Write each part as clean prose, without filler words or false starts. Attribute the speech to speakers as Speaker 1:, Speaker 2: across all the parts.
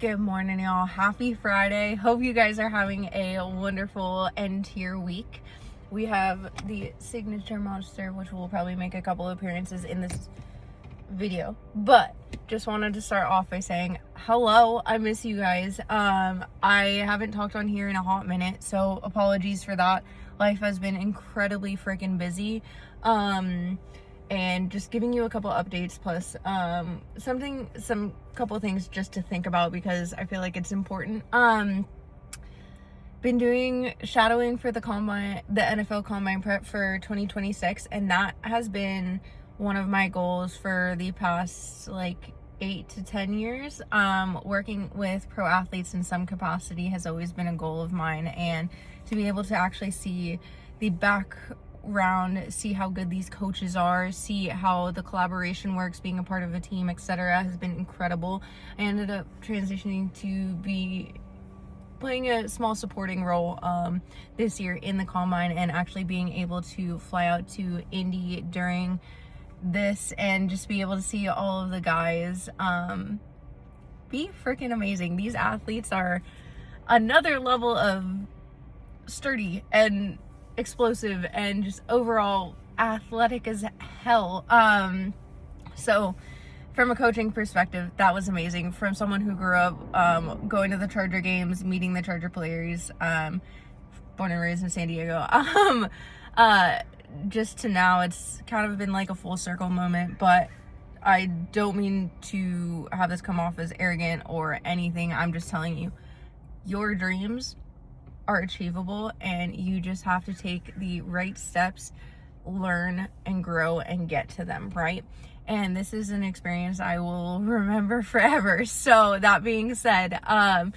Speaker 1: Good morning, y'all. Happy Friday. Hope you guys are having a wonderful end to your week. We have the signature monster, which will probably make a couple appearances in this video, but just wanted to start off by saying hello. I miss you guys. I haven't talked on here in a hot minute, so apologies for that. Life has been incredibly freaking busy. And just giving you a couple updates plus some couple things just to think about because I feel like it's important. Been doing shadowing for the NFL Combine prep for 2026, and that has been one of my goals for the past like 8 to 10 years. Working with pro athletes in some capacity has always been a goal of mine, and to be able to actually see the background, see how good these coaches are, see how the collaboration works, being a part of a team, etc., has been incredible. I ended up transitioning to be playing a small supporting role this year in the Combine, and actually being able to fly out to Indy during this and just be able to see all of the guys be freaking amazing. These athletes are another level of sturdy and explosive and just overall athletic as hell. So from a coaching perspective, that was amazing. From someone who grew up going to the Charger games, meeting the Charger players, born and raised in San Diego, just to now, it's kind of been like a full circle moment. But I don't mean to have this come off as arrogant or anything. I'm just telling you, your dreams are achievable, and you just have to take the right steps, learn and grow and get to them, right? And this is an experience I will remember forever. So that being said, kind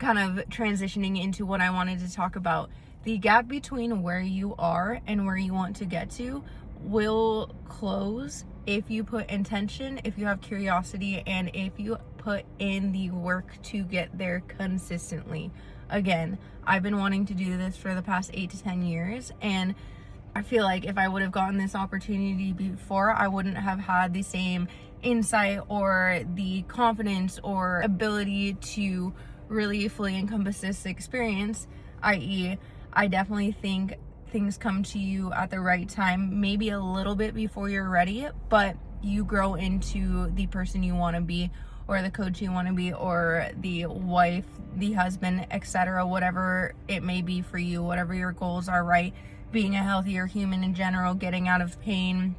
Speaker 1: of transitioning into what I wanted to talk about, the gap between where you are and where you want to get to will close if you put intention, if you have curiosity, and if you put in the work to get there consistently. Again, I've been wanting to do this for the past 8 to 10 years, and I feel like if I would have gotten this opportunity before, I wouldn't have had the same insight or the confidence or ability to really fully encompass this experience, i.e., I definitely think things come to you at the right time, maybe a little bit before you're ready, but you grow into the person you want to be, or the coach you want to be, or the wife, the husband, etc., whatever it may be for you, whatever your goals are, right? Being a healthier human in general, getting out of pain,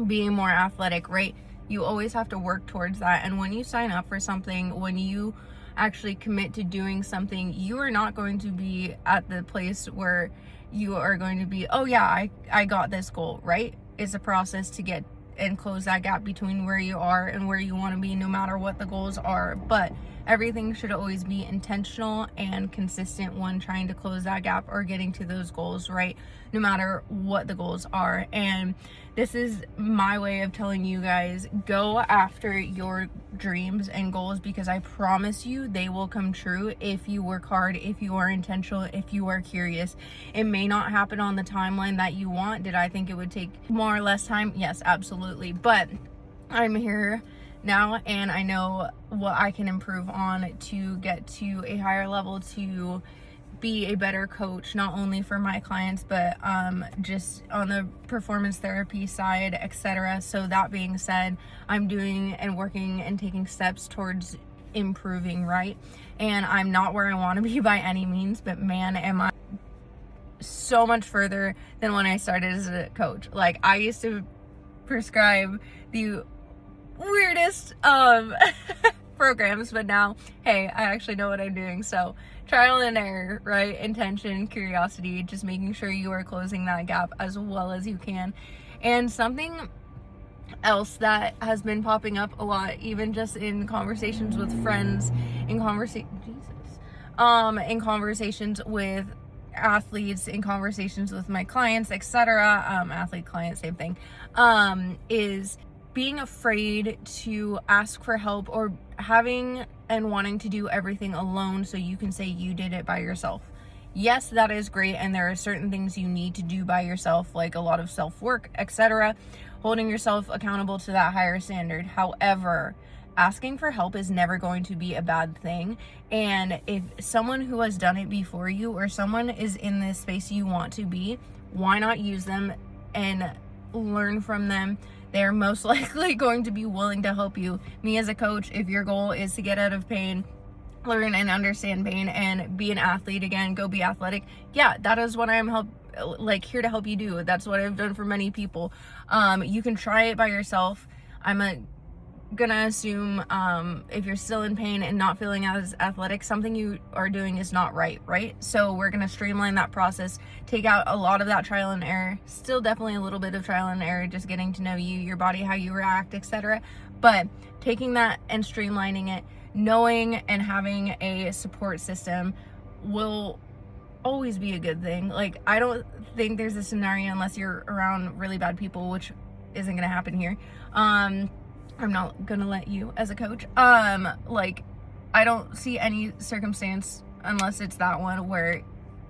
Speaker 1: being more athletic, right? You always have to work towards that. And when you sign up for something, when you actually commit to doing something, you are not going to be at the place where you are going to be, oh yeah, I got this goal, right? It's a process to get and close that gap between where you are and where you want to be, no matter what the goals are. But everything should always be intentional and consistent when trying to close that gap or getting to those goals, right? No matter what the goals are. And this is my way of telling you guys, go after your dreams and goals, because I promise you they will come true if you work hard, if you are intentional, if you are curious. It may not happen on the timeline that you want. Did I think it would take more or less time? Yes, absolutely. But I'm here now, and I know what I can improve on to get to a higher level, to be a better coach, not only for my clients, but just on the performance therapy side, etc. So that being said, I'm doing and working and taking steps towards improving, right? And I'm not where I want to be by any means, but man, am I so much further than when I started as a coach. Like, I used to prescribe the weirdest programs, but now, hey, I actually know what I'm doing. So trial and error, right? Intention, curiosity, just making sure you are closing that gap as well as you can. And something else that has been popping up a lot, even just in conversations with friends, in conversations with athletes, in conversations with my clients, etc., athlete, client, same thing, is being afraid to ask for help, or having and wanting to do everything alone so you can say you did it by yourself. Yes, that is great, and there are certain things you need to do by yourself, like a lot of self-work, etc., holding yourself accountable to that higher standard. However, asking for help is never going to be a bad thing. And if someone who has done it before you, or someone is in this space you want to be, why not use them and learn from them? They're most likely going to be willing to help you. Me as a coach, if your goal is to get out of pain, learn and understand pain, and be an athlete again, go be athletic, yeah, that is what I'm here to help you do. That's what I've done for many people. You can try it by yourself. I'm gonna assume if you're still in pain and not feeling as athletic, something you are doing is not right? So we're gonna streamline that process, take out a lot of that trial and error, still definitely a little bit of trial and error, just getting to know you, your body, how you react, etc. But taking that and streamlining it, knowing and having a support system will always be a good thing. Like, I don't think there's a scenario, unless you're around really bad people, which isn't gonna happen here. I'm not gonna let you as a coach. Like, I don't see any circumstance, unless it's that one, where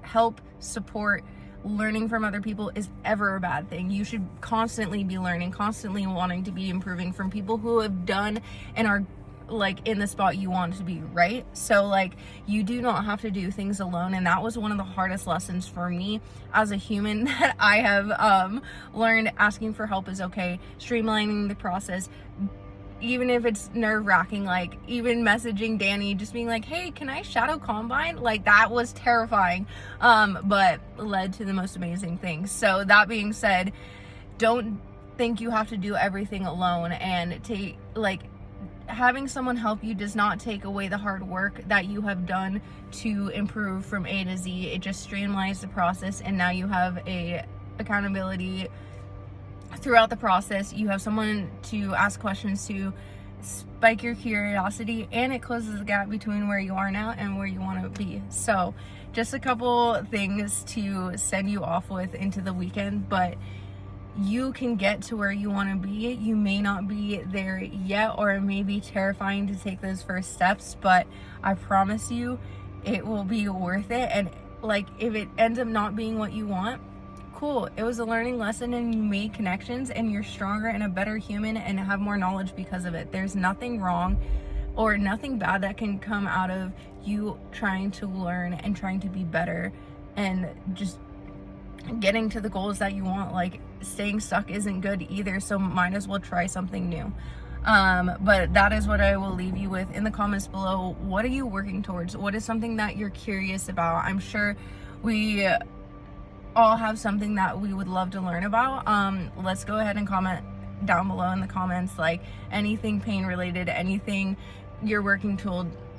Speaker 1: help, support, learning from other people is ever a bad thing. You should constantly be learning, constantly wanting to be improving from people who have done and are like in the spot you want to be, right? So like, you do not have to do things alone, and that was one of the hardest lessons for me as a human that I have learned. Asking for help is okay, streamlining the process, even if it's nerve-wracking, like even messaging Danny, just being like, hey, can I shadow combine? Like, that was terrifying, but led to the most amazing things. So that being said, don't think you have to do everything alone, and having someone help you does not take away the hard work that you have done to improve from A to Z. It just streamlines the process, and now you have a accountability throughout the process. You have someone to ask questions to, spike your curiosity, and it closes the gap between where you are now and where you want to be. So just a couple things to send you off with into the weekend, but you can get to where you want to be. You may not be there yet, or it may be terrifying to take those first steps, but I promise you it will be worth it. And like, if it ends up not being what you want, cool, it was a learning lesson, and you made connections, and you're stronger and a better human and have more knowledge because of it. There's nothing wrong or nothing bad that can come out of you trying to learn and trying to be better and just getting to the goals that you want. Like, staying stuck isn't good either, so might as well try something new. But that is what I will leave you with. In the comments below, what are you working towards? What is something that you're curious about? I'm sure we all have something that we would love to learn about. Let's go ahead and comment down below in the comments, like anything pain related, anything you're working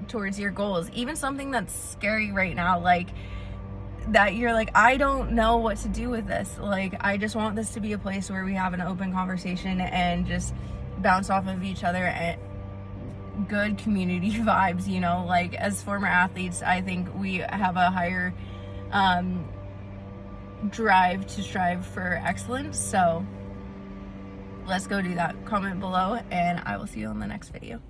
Speaker 1: towards your goals, even something that's scary right now, like that you're like, I don't know what to do with this. Like, I just want this to be a place where we have an open conversation and just bounce off of each other and good community vibes, you know? Like, as former athletes, I think we have a higher drive to strive for excellence. So let's go do that. Comment below, and I will see you on the next video.